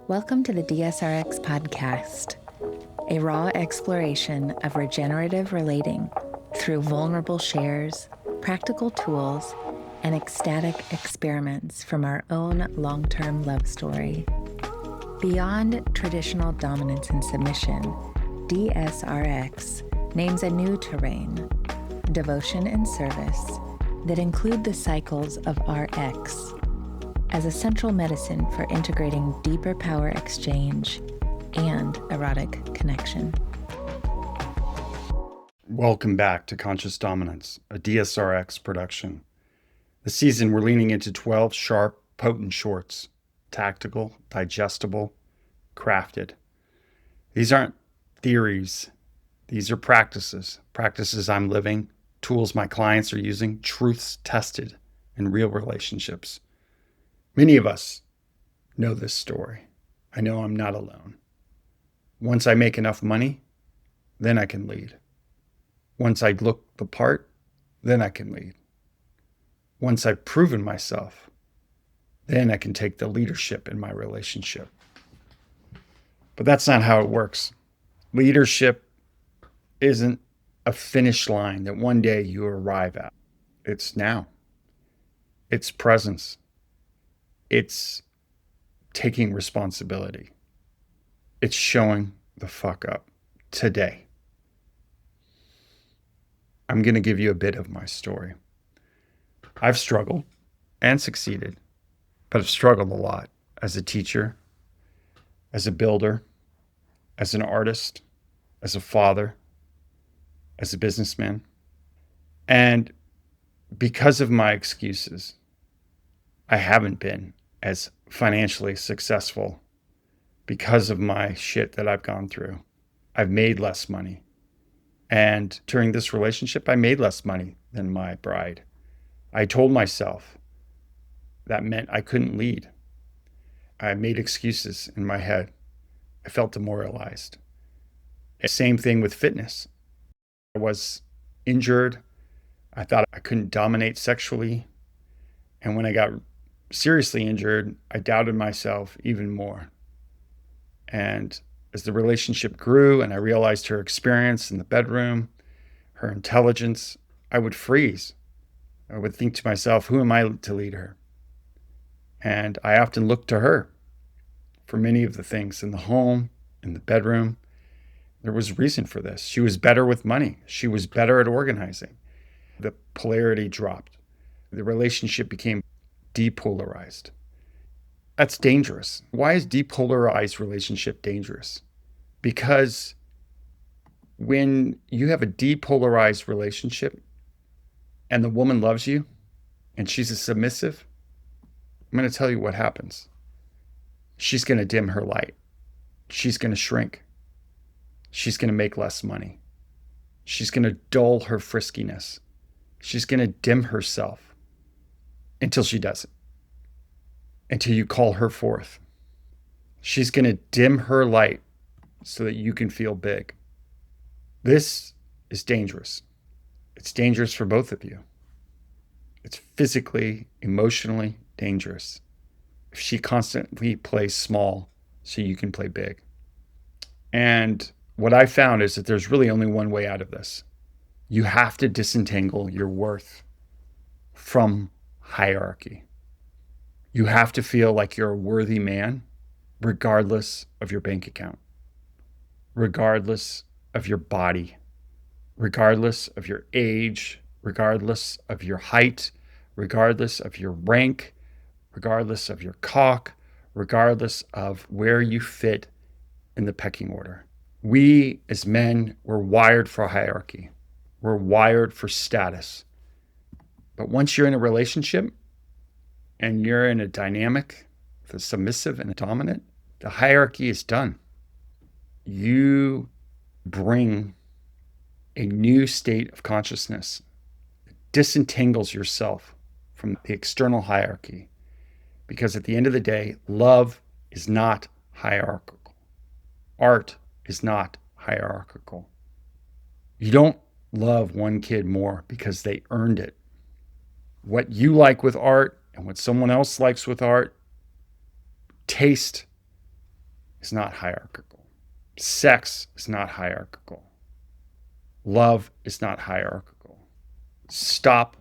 Welcome to the DSRX PODCAST, a raw exploration of regenerative relating through vulnerable shares, practical tools, and ecstatic experiments from our own long-term love story. Beyond traditional dominance and submission, DSRX names a new terrain, devotion and service, that include the cycles of RX as a central medicine for integrating deeper power exchange and erotic connection. Welcome back to Conscious Dominance, a DSRX production. This season, we're leaning into 12 sharp, potent shorts, tactical, digestible, crafted. These aren't theories. These are practices I'm living, tools my clients are using, truths tested in real relationships. Many of us know this story. I know I'm not alone. Once I make enough money, then I can lead. Once I look the part, then I can lead. Once I've proven myself, then I can take the leadership in my relationship. But that's not how it works. Leadership isn't a finish line that one day you arrive at. It's now. It's presence. It's taking responsibility. It's showing the fuck up today. I'm going to give you a bit of my story. I've struggled and succeeded, but I've struggled a lot as a teacher, as a builder, as an artist, as a father, as a businessman. And because of my excuses, I haven't been as financially successful because of my shit that I've gone through. I've made less money. And during this relationship, I made less money than my bride. I told myself that meant I couldn't lead. I made excuses in my head. I felt demoralized. Same thing with fitness. I was injured. I thought I couldn't dominate sexually. And when I got seriously injured, I doubted myself even more. And as the relationship grew and I realized her experience in the bedroom, her intelligence, I would freeze. I would think to myself, who am I to lead her? And I often looked to her for many of the things in the home, in the bedroom. There was reason for this. She was better with money. She was better at organizing. The polarity dropped. The relationship became depolarized. That's dangerous. Why is depolarized relationship dangerous? Because when you have a depolarized relationship and the woman loves you and she's a submissive, I'm going to tell you what happens. She's going to dim her light. She's going to shrink. She's going to make less money. She's going to dull her friskiness. She's going to dim herself until she doesn't, until you call her forth. She's going to dim her light so that you can feel big. This is dangerous. It's dangerous for both of you. It's physically, emotionally dangerous. If she constantly plays small so you can play big. And what I found is that there's really only one way out of this. You have to disentangle your worth from hierarchy. You have to feel like you're a worthy man, regardless of your bank account, regardless of your body, regardless of your age, regardless of your height, regardless of your rank, regardless of your cock, regardless of where you fit in the pecking order. We as men, we're wired for hierarchy. We're wired for status. But once you're in a relationship and you're in a dynamic with a submissive and a dominant, the hierarchy is done. You bring a new state of consciousness. It disentangles yourself from the external hierarchy. Because at the end of the day, love is not hierarchical. Art is not hierarchical. You don't love one kid more because they earned it. What you like with art and what someone else likes with art, taste is not hierarchical. Sex is not hierarchical. Love is not hierarchical. Stop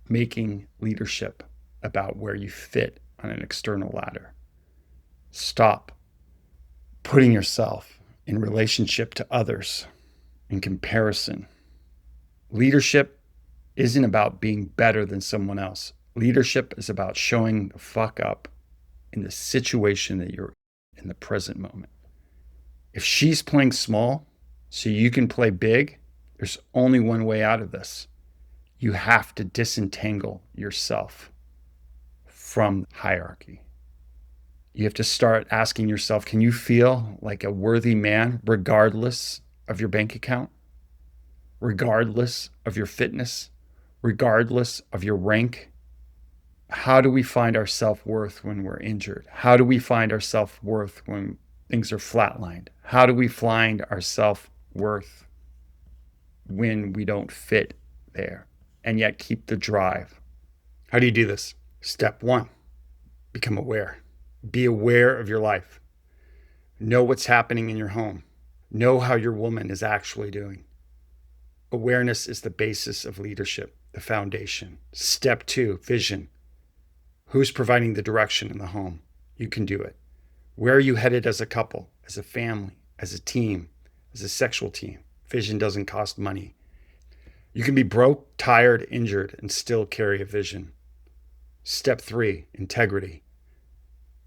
making leadership about where you fit on an external ladder. Stop putting yourself in relationship to others in comparison. Leadership isn't about being better than someone else. Leadership is about showing the fuck up in the situation that you're in the present moment. If she's playing small so you can play big, there's only one way out of this. You have to disentangle yourself from hierarchy. You have to start asking yourself, can you feel like a worthy man regardless of your bank account, regardless of your fitness, regardless of your rank? How do we find our self-worth when we're injured? How do we find our self-worth when things are flatlined? How do we find our self-worth when we don't fit there and yet keep the drive? How do you do this? Step 1, become aware. Be aware of your life. Know what's happening in your home. Know how your woman is actually doing. Awareness is the basis of leadership, the foundation. Step 2, vision. Who's providing the direction in the home? You can do it. Where are you headed as a couple, as a family, as a team, as a sexual team? Vision doesn't cost money. You can be broke, tired, injured, and still carry a vision. Step 3, integrity.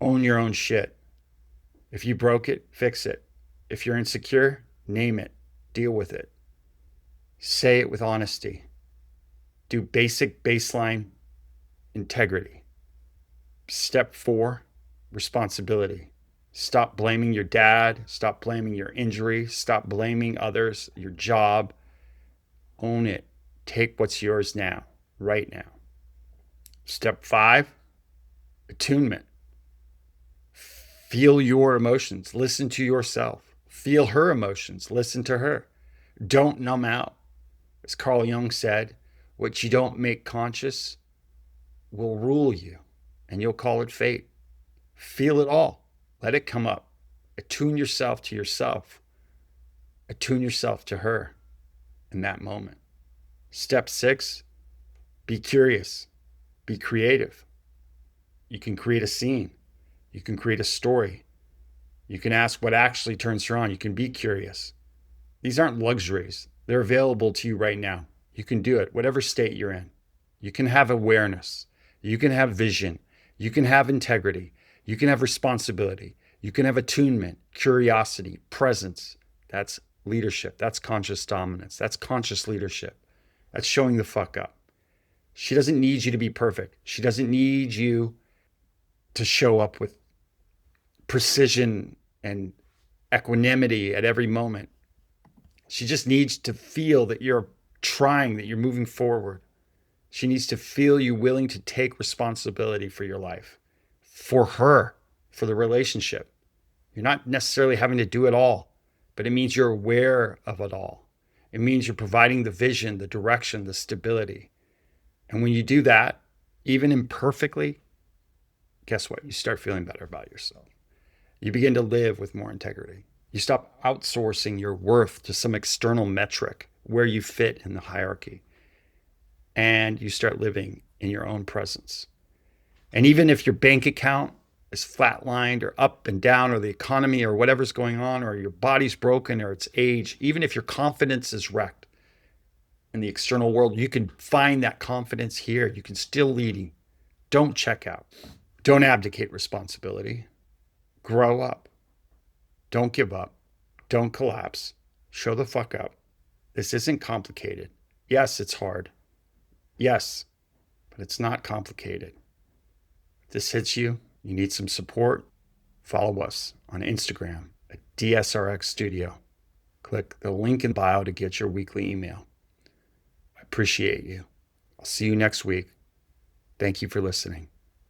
Own your own shit. If you broke it, fix it. If you're insecure, name it. Deal with it. Say it with honesty. Do basic baseline integrity. Step 4, responsibility. Stop blaming your dad. Stop blaming your injury. Stop blaming others, your job. Own it. Take what's yours now, right now. Step 5, attunement. Feel your emotions. Listen to yourself. Feel her emotions. Listen to her. Don't numb out. As Carl Jung said, what you don't make conscious will rule you, and you'll call it fate. Feel it all. Let it come up. Attune yourself to yourself. Attune yourself to her in that moment. Step 6, be curious. Be creative. You can create a scene. You can create a story. You can ask what actually turns her on. You can be curious. These aren't luxuries. They're available to you right now. You can do it, whatever state you're in. You can have awareness. You can have vision. You can have integrity. You can have responsibility. You can have attunement, curiosity, presence. That's leadership. That's conscious dominance. That's conscious leadership. That's showing the fuck up. She doesn't need you to be perfect. She doesn't need you to show up with precision and equanimity at every moment. She just needs to feel that you're trying, that you're moving forward. She needs to feel you willing to take responsibility for your life, for her, for the relationship. You're not necessarily having to do it all, but it means you're aware of it all. It means you're providing the vision, the direction, the stability. And when you do that, even imperfectly, guess what? You start feeling better about yourself. You begin to live with more integrity. You stop outsourcing your worth to some external metric where you fit in the hierarchy. And you start living in your own presence. And even if your bank account is flatlined or up and down, or the economy or whatever's going on, or your body's broken or it's age, even if your confidence is wrecked in the external world, you can find that confidence here. You can still lead. Don't check out. Don't abdicate responsibility. Grow up. Don't give up. Don't collapse. Show the fuck up. This isn't complicated. Yes, it's hard. Yes, but it's not complicated. If this hits you, you need some support, follow us on Instagram at DSRX Studio. Click the link in bio to get your weekly email. I appreciate you. I'll see you next week. Thank you for listening.